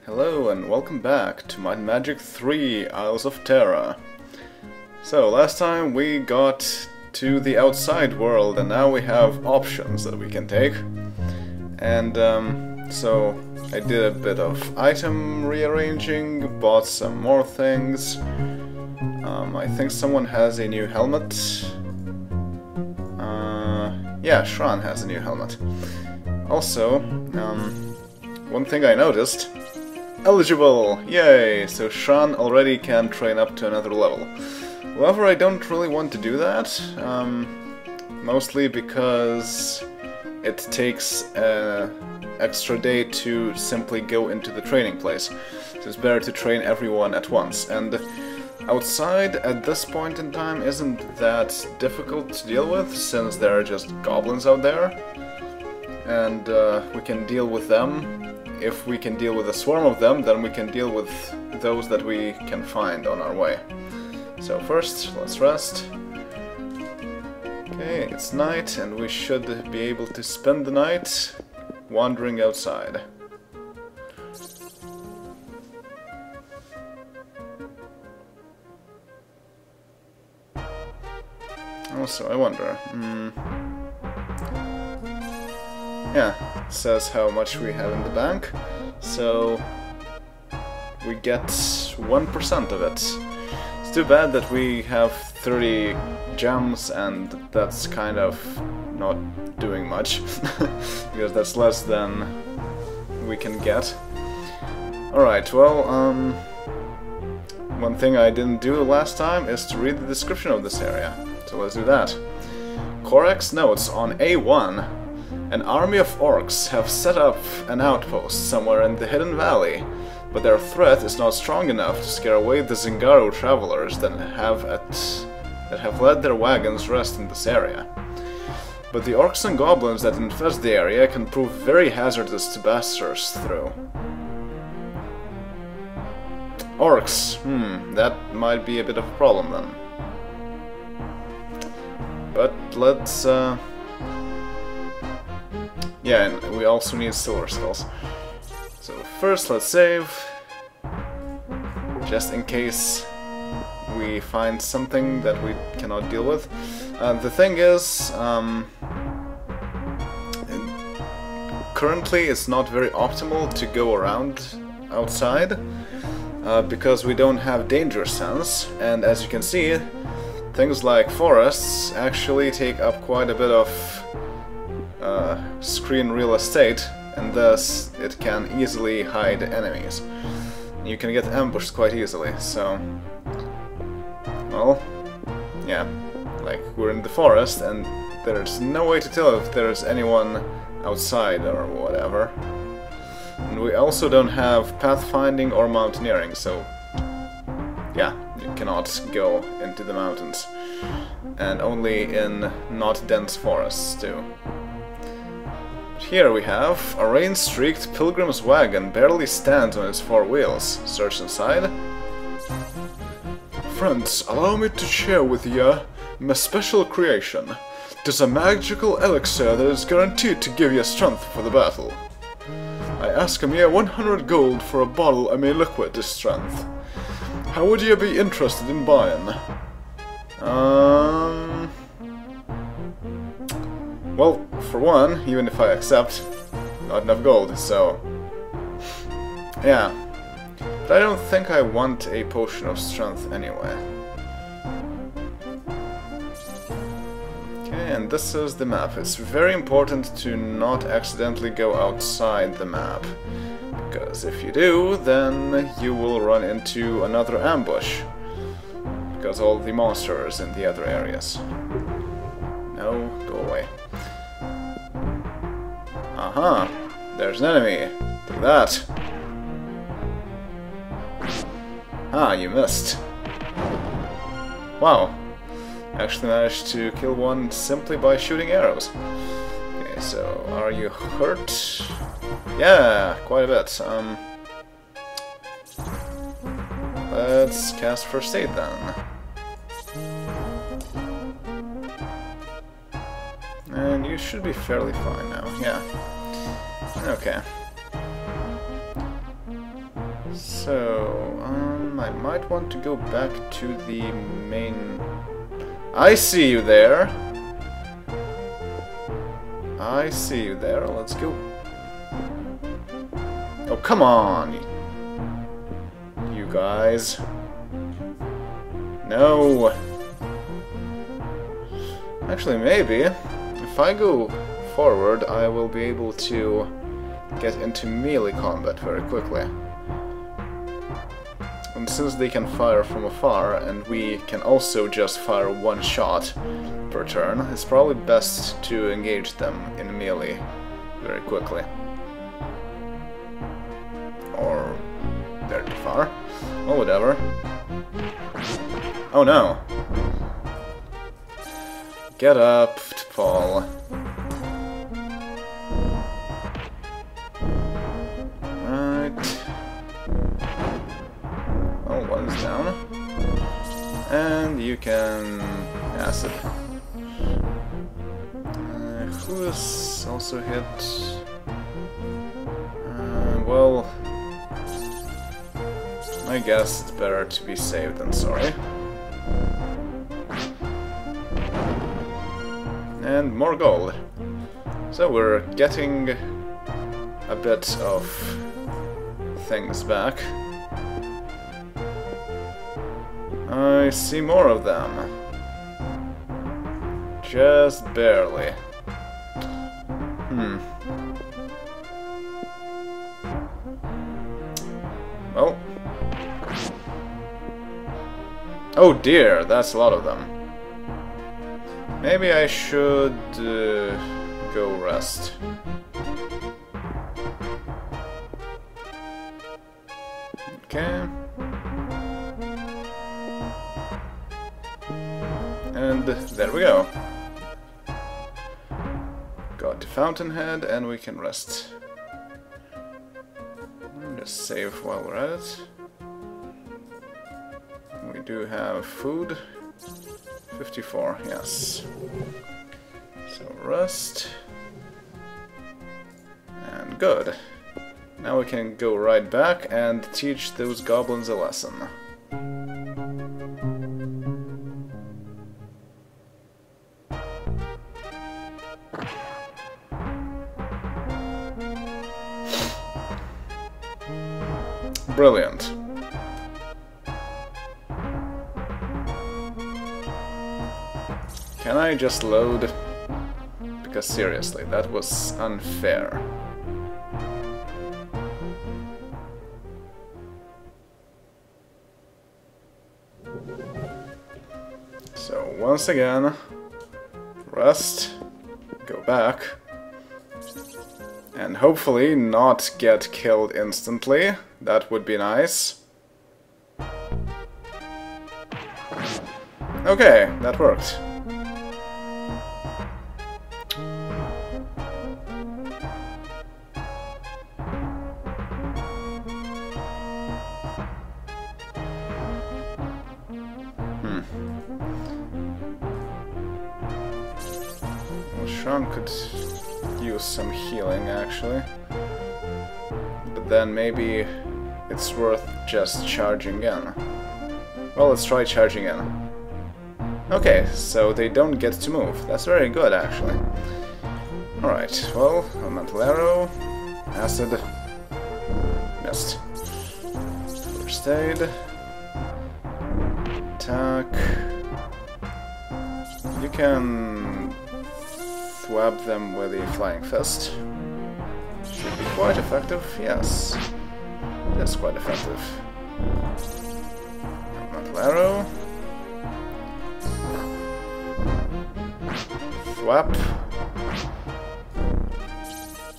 Hello and welcome back to Might and Magic 3 Isles of Terra. So last time we got to the outside world and now we have options that we can take. And so I did a bit of item rearranging, bought some more things. I think someone has a new helmet. Yeah, Shran has a new helmet. Also, one thing I noticed. Eligible! Yay! So Shran already can train up to another level. However, I don't really want to do that, mostly because it takes an extra day to simply go into the training place. So it's better to train everyone at once. And outside, at this point in time, isn't that difficult to deal with, since there are just goblins out there. And we can deal with them. If we can deal with a swarm of them, then we can deal with those that we can find on our way. So first, let's rest. Okay, it's night, and we should be able to spend the night wandering outside. Also, I wonder... Yeah, it says how much we have in the bank, so we get 1% of it. It's too bad that we have 30 gems and that's kind of not doing much, because that's less than we can get. Alright, well, one thing I didn't do last time is to read the description of this area, so let's do that. Corak's notes on A1. An army of orcs have set up an outpost somewhere in the hidden valley, but their threat is not strong enough to scare away the Zingaru travelers that have let their wagons rest in this area. But the orcs and goblins that infest the area can prove very hazardous to passers through. Orcs, that might be a bit of a problem then. But let's yeah, and we also need silver skulls. So first let's save, just in case we find something that we cannot deal with. The thing is, currently it's not very optimal to go around outside, because we don't have danger sense, and as you can see, things like forests actually take up quite a bit of screen real estate, and thus it can easily hide enemies. You can get ambushed quite easily, so... well, yeah, like we're in the forest and there's no way to tell if there's anyone outside or whatever. And we also don't have pathfinding or mountaineering, so yeah, you cannot go into the mountains. And only in not dense forests too. Here we have a rain-streaked pilgrim's wagon barely stands on its four wheels. Search inside. Friends, allow me to share with you my special creation. It is a magical elixir that is guaranteed to give you strength for the battle. I ask a mere 100 gold for a bottle of my liquid strength. How would you be interested in buying? Well, for one, even if I accept, not enough gold, so... yeah. But I don't think I want a potion of strength anyway. Okay, and this is the map. It's very important to not accidentally go outside the map. Because if you do, then you will run into another ambush. Because all the monsters in the other areas. No, go away. Aha! There's an enemy! Take that! Ah, you missed. Wow! Actually managed to kill one simply by shooting arrows. Okay, so are you hurt? Yeah, quite a bit. Let's cast First Aid then. And you should be fairly fine now, yeah. Okay. So, I might want to go back to the main... I see you there! I see you there, let's go. Oh, come on! You guys. No! Actually, maybe. If I go forward, I will be able to get into melee combat very quickly. And since they can fire from afar, and we can also just fire one shot per turn, it's probably best to engage them in melee very quickly. Or they're too far. Well, whatever. Oh no! Get up, Paul. One's down. And you can acid. Who is also hit? Well, I guess it's better to be safe than sorry. And more gold. So we're getting a bit of things back. I see more of them. Just barely. Well. Oh dear, that's a lot of them. Maybe I should go rest. Okay. And there we go. Got the fountainhead and we can rest. Just save while we're at it. We do have food. 54, yes. So rest. And good. Now we can go right back and teach those goblins a lesson. Brilliant. Can I just load? Because seriously, that was unfair. So once again, rest, go back, and hopefully not get killed instantly. That would be nice. Okay, that worked. Well, Sean could use some healing, actually. But then maybe it's worth just charging in. Well, let's try charging in. Okay, so they don't get to move. That's very good, actually. Alright, well, elemental arrow, acid, missed. First aid, attack. You can thwab them with a flying fist. Should be quite effective, yes. That's quite effective. Elemental arrow. Thwap.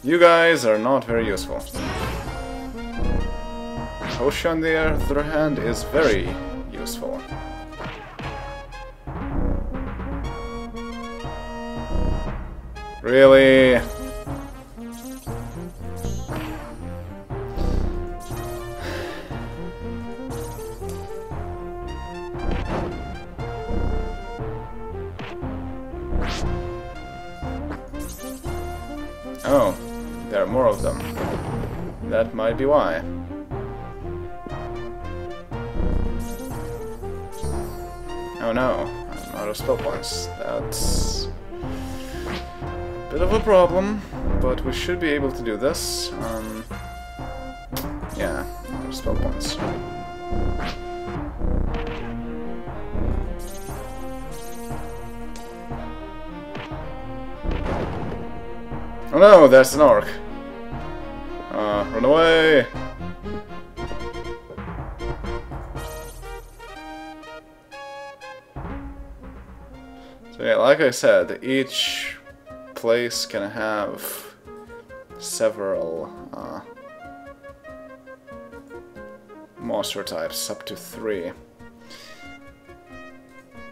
You guys are not very useful. Hoshi, on the other hand, is very useful. Really? Oh, there are more of them. That might be why. Oh no, I'm out of spell points. That's a bit of a problem, but we should be able to do this. Yeah, out of spell points. Oh no, there's an orc. Run away! So yeah, like I said, each place can have several monster types, up to 3.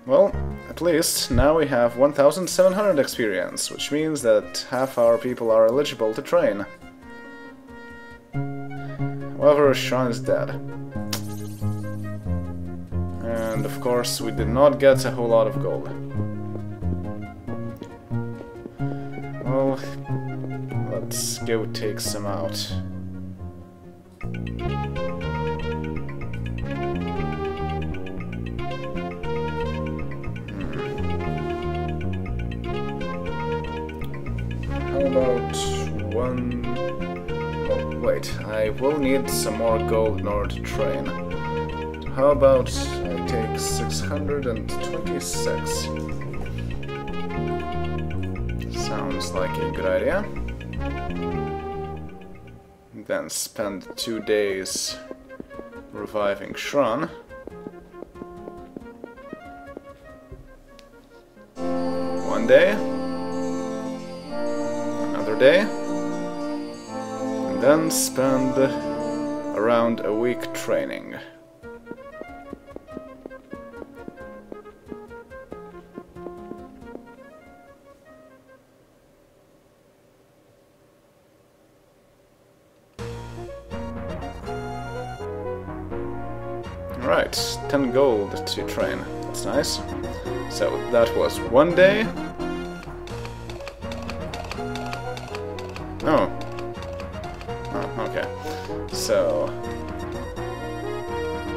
Well, at least now we have 1,700 experience, which means that half our people are eligible to train. However, Sean is dead. And of course, we did not get a whole lot of gold. Well, let's go take some out. How about one... Oh, wait, I will need some more gold in order to train. How about I take 626? Sounds like a good idea. Then spend 2 days reviving Shran. One day. Another day. And then spend around a week training. Right, 10 gold to train. That's nice. So that was 1 day. Oh. Oh, okay. So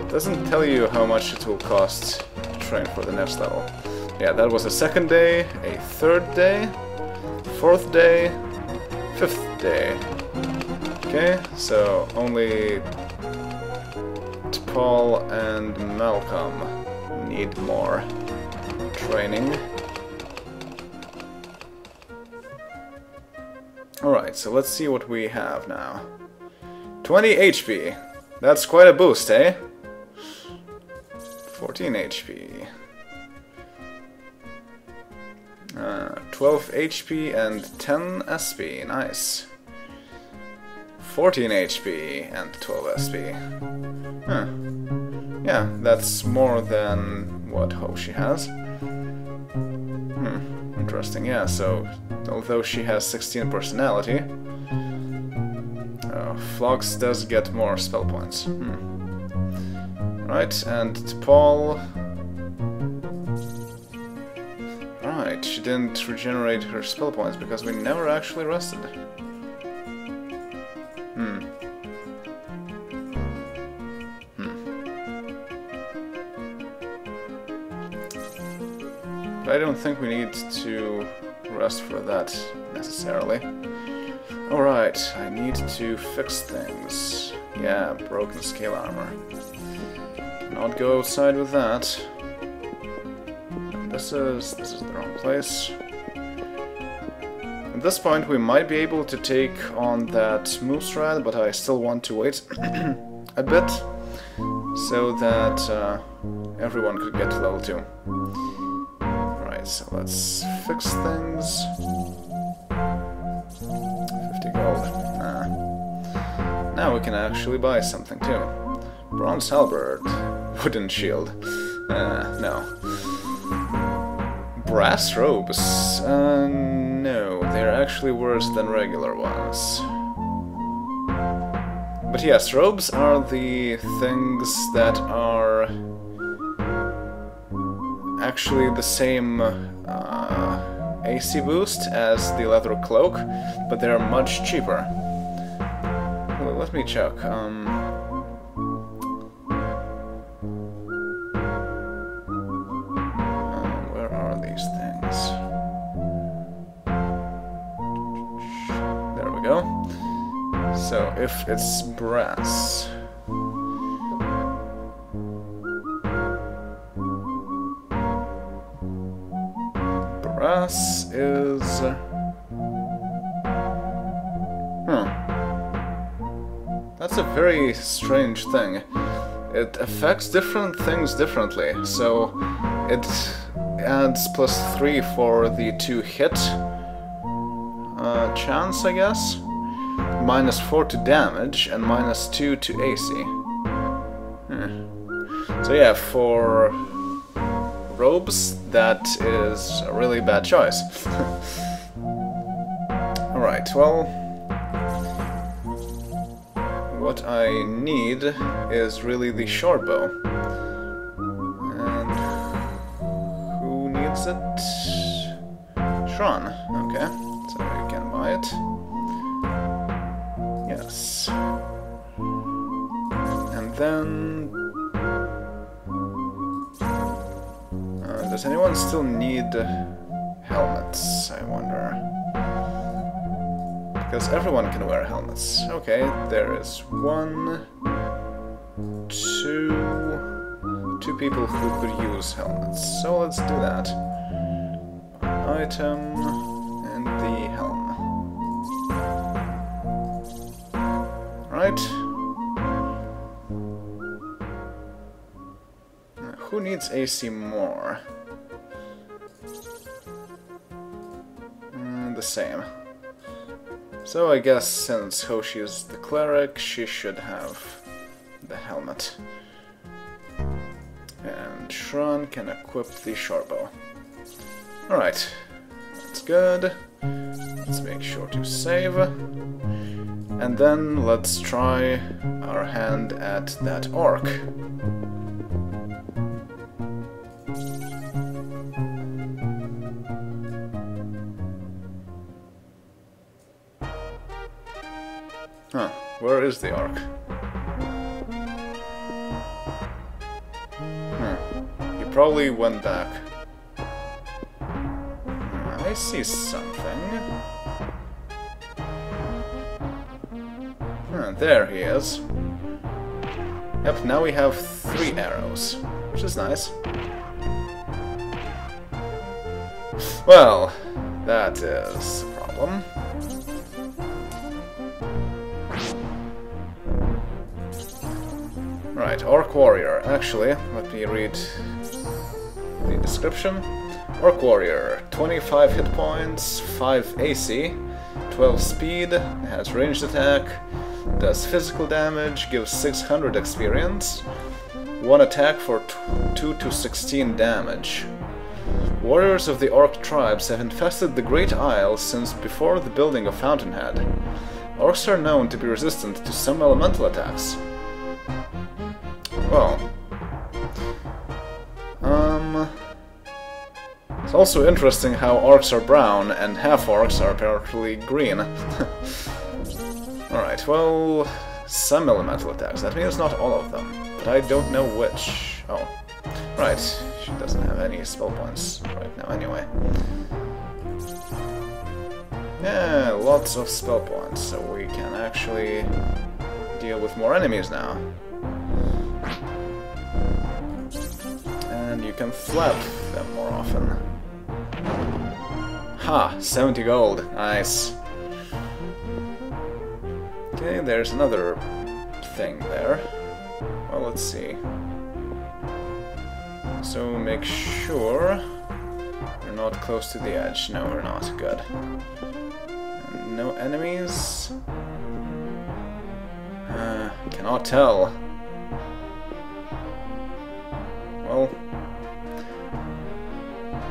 it doesn't tell you how much it will cost to train for the next level. Yeah, that was a 2nd day, a 3rd day, 4th day, 5th day. Okay, so only Paul and Malcolm need more training. Alright, so let's see what we have now. 20 HP. That's quite a boost, eh? 14 HP. 12 HP and 10 SP. Nice. 14 HP and 12 SP. Huh. Yeah, that's more than what Hoshi has. Interesting, yeah, so although she has 16 personality, Flox does get more spell points. Right, and T'Pol... Right, she didn't regenerate her spell points because we never actually rested. But I don't think we need to rest for that necessarily. Alright, I need to fix things. Yeah, broken scale armor. Cannot go outside with that. This is the wrong place. At this point we might be able to take on that moose rat, but I still want to wait a bit so that everyone could get to level 2. Right, so let's fix things. 50 gold. Now we can actually buy something too. Bronze halberd. Wooden shield. No. Brass robes. No, they're actually worse than regular ones. But yes, robes are the things that are actually the same AC boost as the leather cloak, but they're much cheaper. Well, let me check. So, if it's brass... Brass is... That's a very strange thing. It affects different things differently, so it adds +3 for the 2 hit chance, I guess. -4 to damage, and -2 to AC. So yeah, for robes, that is a really bad choice. Alright, well... What I need is really the short bow. And who needs it? Shron. Okay, so you can buy it. Yes. And then... does anyone still need helmets, I wonder? Because everyone can wear helmets. Okay, there is 1, 2 people who could use helmets. So let's do that. Item and the helm. Right. Who needs AC more? The same. So I guess since Hoshi is the cleric, she should have the helmet. And Shron can equip the shortbow. Alright, that's good. Let's make sure to save. And then let's try our hand at that orc. Huh, where is the orc? He probably went back. I see something. There he is. Yep, now we have 3 arrows, which is nice. Well, that is a problem. Right, Orc Warrior. Actually, let me read the description. Orc Warrior, 25 hit points, 5 AC, 12 speed, has ranged attack, does physical damage, gives 600 experience, 1 attack for 2 to 16 damage. Warriors of the Orc tribes have infested the Great Isle since before the building of Fountainhead. Orcs are known to be resistant to some elemental attacks. Well, it's also interesting how orcs are brown and half-orcs are apparently green. Alright, well, some elemental attacks. That means not all of them, but I don't know which. Oh, right, she doesn't have any spell points right now anyway. Yeah, lots of spell points, so we can actually deal with more enemies now. And you can flap them more often. Ha! 70 gold. Nice. Okay, there's another thing there. Well, let's see. So make sure we're not close to the edge. No, we're not. Good. And no enemies? Cannot tell. Well...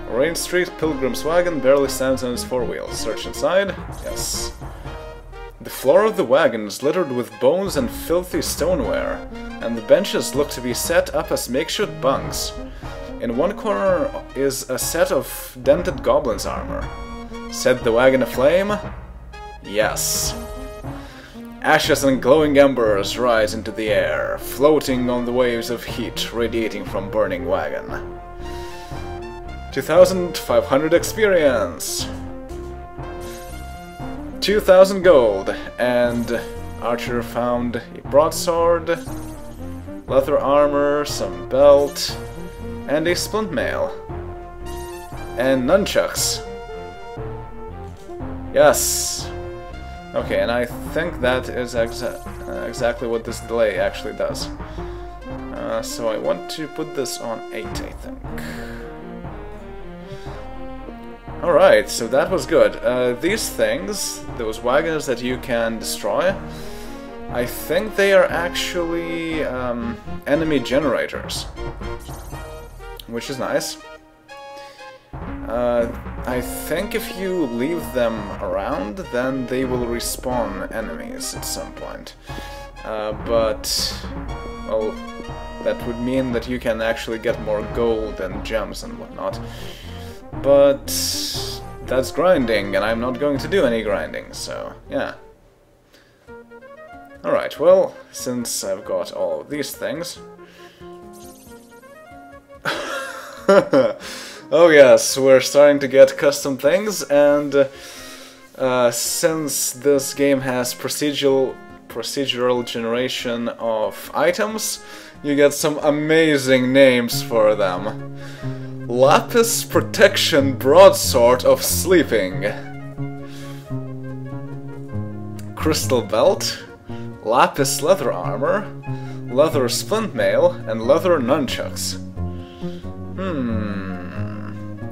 Rain Street, Pilgrim's wagon barely stands on its 4 wheels. Search inside. Yes. The floor of the wagon is littered with bones and filthy stoneware, and the benches look to be set up as makeshift bunks. In one corner is a set of dented Goblins' armor. Set the wagon aflame? Yes. Ashes and glowing embers rise into the air, floating on the waves of heat radiating from burning wagon. 2,500 experience, 2,000 gold, and Archer found a broadsword, leather armor, some belt, and a splint mail. And nunchucks. Yes! Okay, and I think that is exactly what this delay actually does. So I want to put this on 8, I think. Alright, so that was good. These things, those wagons that you can destroy, I think they are actually enemy generators. Which is nice. I think if you leave them around, then they will respawn enemies at some point. But, well, that would mean that you can actually get more gold and gems and whatnot. But that's grinding, and I'm not going to do any grinding, so yeah. Alright, well, since I've got all of these things... Oh yes, we're starting to get custom things, and since this game has procedural generation of items, you get some amazing names for them. Lapis Protection Broadsword of Sleeping, Crystal Belt, Lapis Leather Armor, Leather Splint Mail, and Leather Nunchucks.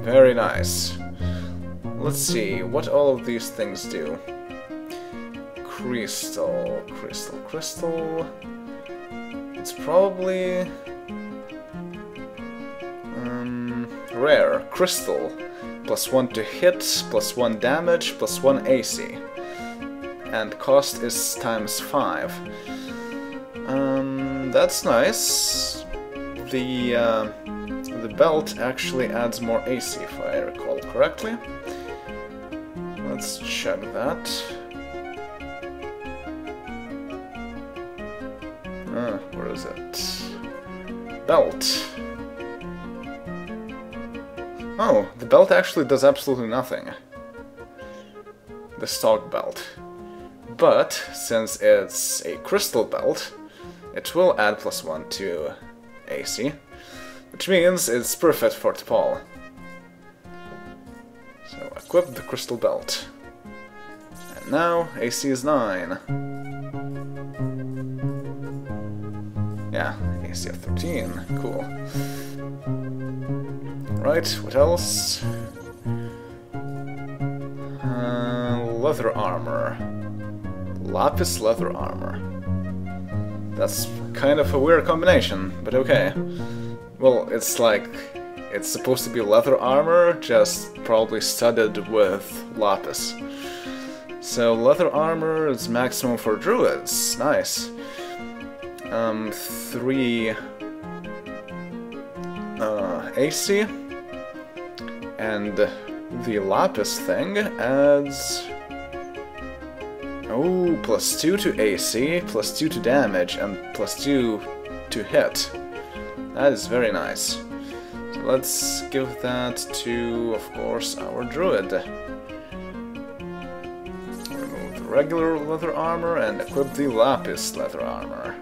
Very nice. Let's see what all of these things do. Crystal. It's probably... rare. Crystal. +1 to hit, +1 damage, +1 AC. And cost is ×5. That's nice. The belt actually adds more AC, if I recall correctly. Let's check that. Where is it? Belt. Oh, the belt actually does absolutely nothing. The stock belt. But, since it's a crystal belt, it will add +1 to AC, which means it's perfect for T'Pol. So, equip the crystal belt. And now, AC is 9. Yeah, AC of 13. Cool. Right, what else? Leather armor. Lapis leather armor. That's kind of a weird combination, but okay. Well, it's like... it's supposed to be leather armor, just probably studded with lapis. So leather armor is maximum for druids. Nice. 3 AC, and the lapis thing adds +2 to AC, +2 to damage, and +2 to hit. That is very nice. So let's give that to, of course, our druid. Remove the regular leather armor and equip the lapis leather armor.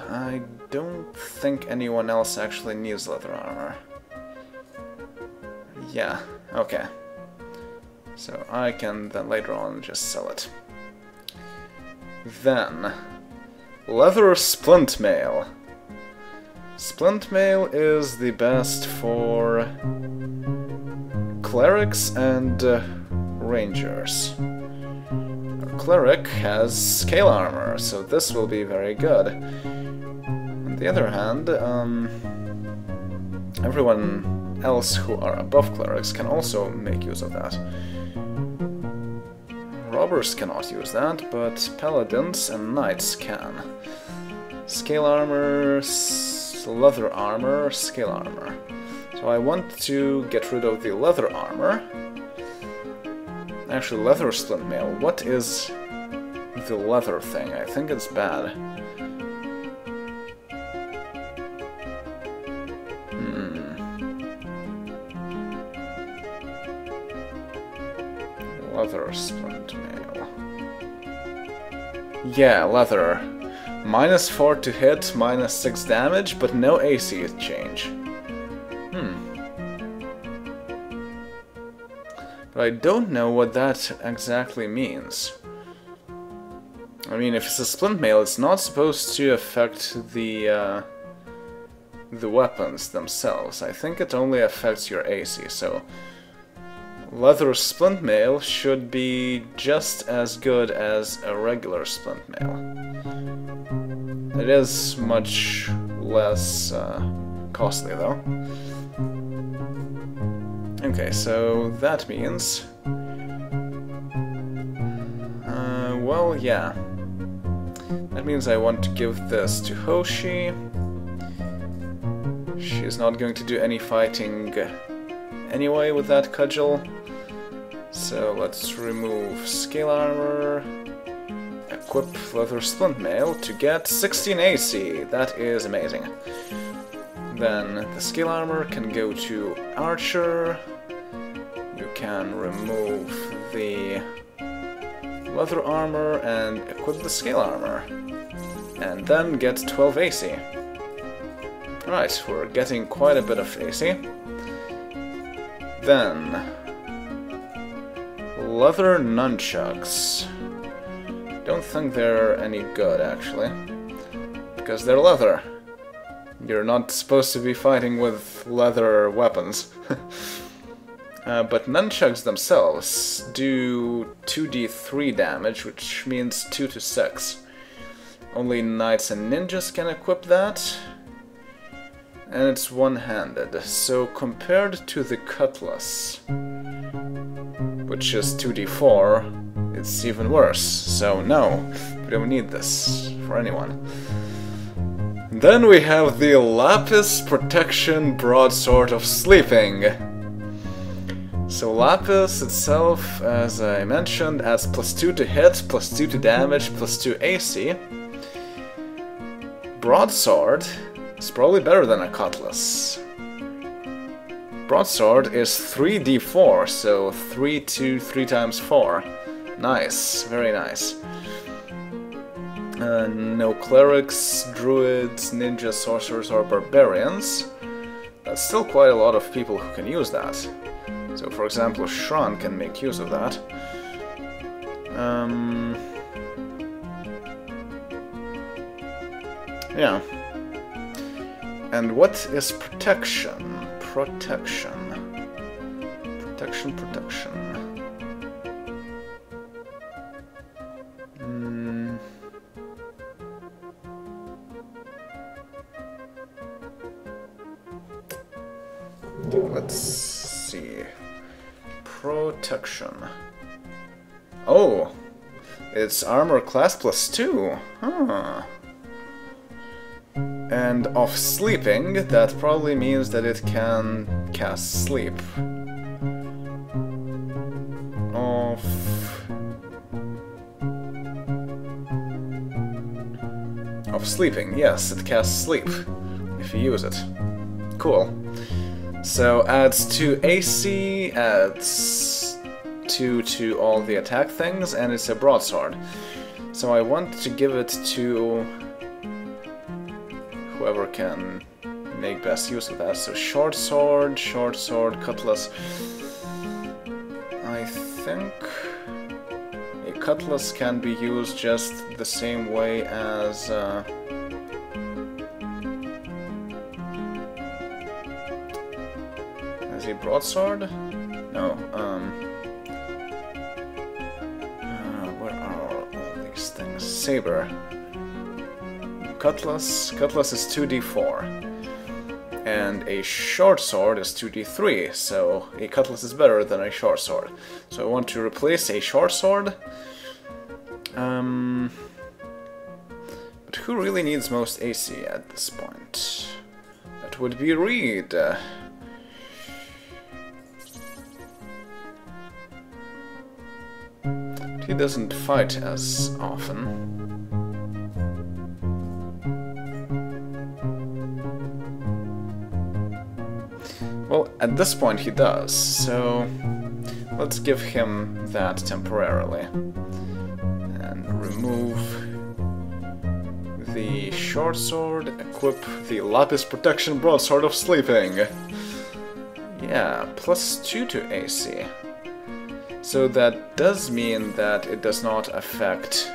I don't think anyone else actually needs leather armor. Yeah, okay. So I can then later on just sell it. Then, leather splint mail. Splint mail is the best for clerics and rangers. Cleric has scale armor, so this will be very good. On the other hand, everyone else who are above clerics can also make use of that. Robbers cannot use that, but paladins and knights can. Scale armor, leather armor, scale armor. So I want to get rid of the leather armor. Actually, leather splint mail. What is the leather thing? I think it's bad. Leather splint mail. Yeah, leather. -4 to hit, -6 damage, but no AC change. But I don't know what that exactly means. I mean, if it's a splint mail, it's not supposed to affect the weapons themselves. I think it only affects your AC, so leather splint mail should be just as good as a regular splint mail. It is much less costly, though. Okay, so that means... well, yeah. That means I want to give this to Hoshi. She's not going to do any fighting anyway with that cudgel. So let's remove scale armor, equip leather splint mail to get 16 AC. That is amazing. Then the scale armor can go to archer. You can remove the leather armor and equip the scale armor. And then get 12 AC. Right, we're getting quite a bit of AC. Then leather nunchucks. Don't think they're any good, actually. Because they're leather. You're not supposed to be fighting with leather weapons. But nunchucks themselves do 2d3 damage, which means 2 to 6. Only knights and ninjas can equip that. And it's one-handed, so compared to the cutlass, which is 2d4, it's even worse. So no, we don't need this for anyone. Then we have the Lapis Protection Broadsword of Sleeping. So Lapis itself, as I mentioned, adds +2 to hit, +2 to damage, +2 AC. Broadsword is probably better than a cutlass. Broadsword is 3d4, so 3 to 3 times 4. Nice, very nice. No clerics, druids, ninjas, sorcerers, or barbarians. That's still quite a lot of people who can use that. So, for example, Shran can make use of that. Yeah. And what is protection? Protection. Let's see. Protection. Oh! It's armor class +2. Huh. And off sleeping, that probably means that it can cast sleep. Off sleeping, yes, it casts sleep if you use it. Cool. So adds 2 AC, adds 2 to all the attack things, and it's a broadsword. So I want to give it to whoever can make best use of that. So short sword, cutlass. I think a cutlass can be used just the same way as a broadsword? No, where are all these things? Saber. Cutlass is 2d4. And a short sword is 2d3, so a cutlass is better than a short sword. So I want to replace a short sword. But who really needs most AC at this point? That would be Reed. He doesn't fight as often. Well, at this point he does, so let's give him that temporarily. And remove the short sword, equip the Lapis Protection Broadsword of Sleeping. Yeah, +2 to AC. So that does mean that it does not affect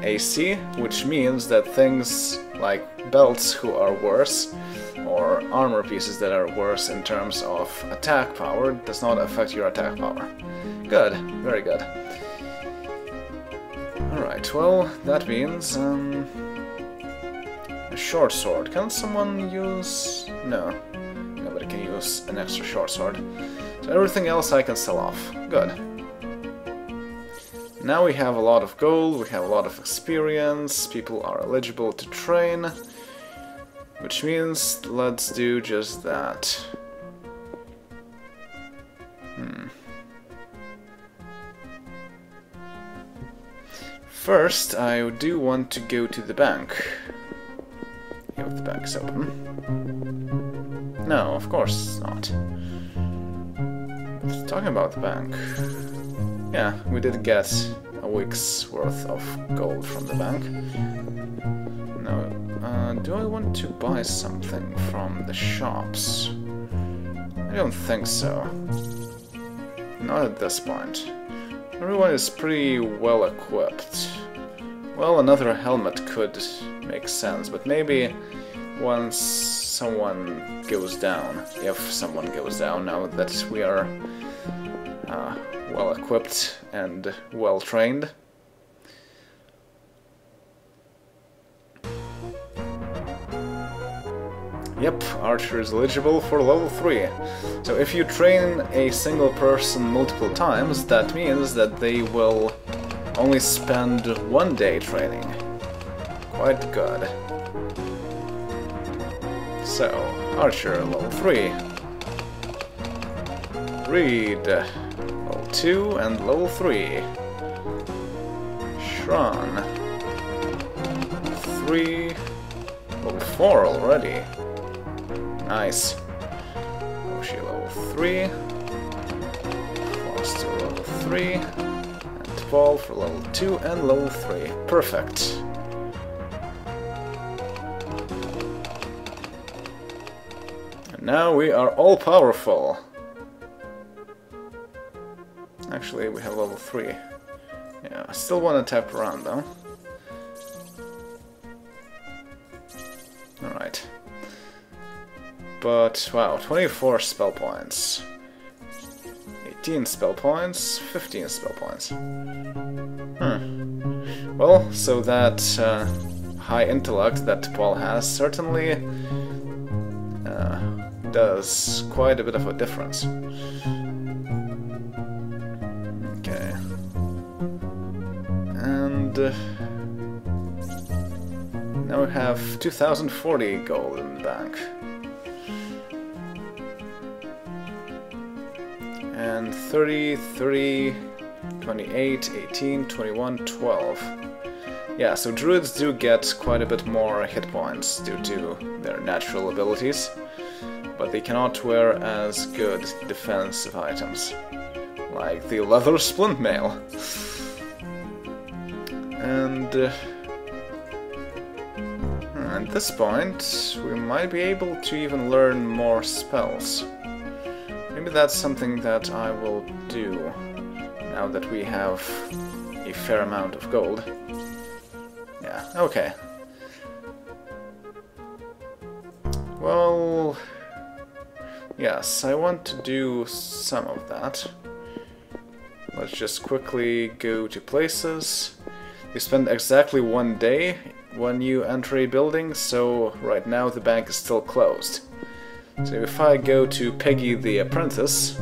AC, which means that things like belts who are worse, or armor pieces that are worse in terms of attack power, does not affect your attack power. Good, very good. Alright, well, that means a short sword. Can someone use... No. Nobody can use an extra short sword. So everything else I can sell off. Good. Now we have a lot of gold, we have a lot of experience, people are eligible to train, which means let's do just that. First, I do want to go to the bank. Yeah, the bank's open. No, of course not. Talking about the bank. Yeah, we did get a week's worth of gold from the bank. Now, do I want to buy something from the shops? I don't think so. Not at this point. Everyone is pretty well equipped. Well, another helmet could make sense, but maybe once someone goes down, if someone goes down, now that we are well equipped and well trained. Yep, Archer is eligible for level 3. So if you train a single person multiple times, that means that they will only spend 1 day training. Quite good. So, Archer level 3. Reed level 2 and level 3. Shran 3, level 4 already. Nice. Oshi level 3. Foster level 3. And 12 for level 2 and level 3. Perfect. And now we are all powerful. Actually, we have level 3. Yeah, I still want to tap around though. Alright. But, wow, 24 spell points. 18 spell points, 15 spell points. Well, so that high intellect that Paul has certainly does quite a bit of a difference. Okay. And now we have 2040 gold in the bank. And 30, 30, 28, 18, 21, 12. Yeah, so druids do get quite a bit more hit points due to their natural abilities, but they cannot wear as good defensive items, like the leather splint mail. And at this point, we might be able to even learn more spells. Maybe that's something that I will do now that we have a fair amount of gold. Yeah, okay. Well, yes, I want to do some of that. Let's just quickly go to places. You spend exactly 1 day when you enter a building, so right now the bank is still closed. So if I go to Peggy the Apprentice,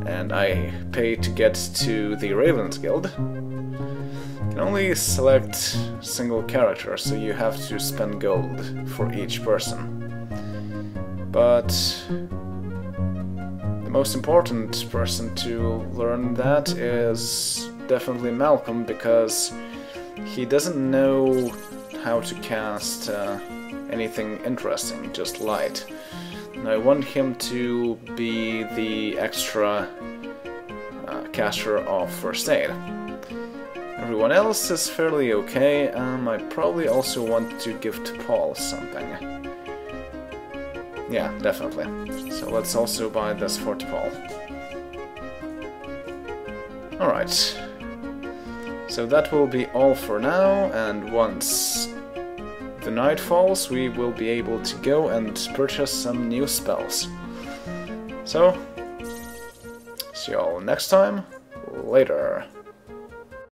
and I pay to get to the Ravens Guild, you can only select single character, so you have to spend gold for each person. But the most important person to learn that is definitely Malcolm, because he doesn't know how to cast anything interesting, just light. And I want him to be the extra caster of First Aid. Everyone else is fairly okay. I probably also want to give to Paul something. Yeah, definitely. So let's also buy this for Paul. Alright. So that will be all for now, and once the night falls, we will be able to go and purchase some new spells. So, see you all next time. Later.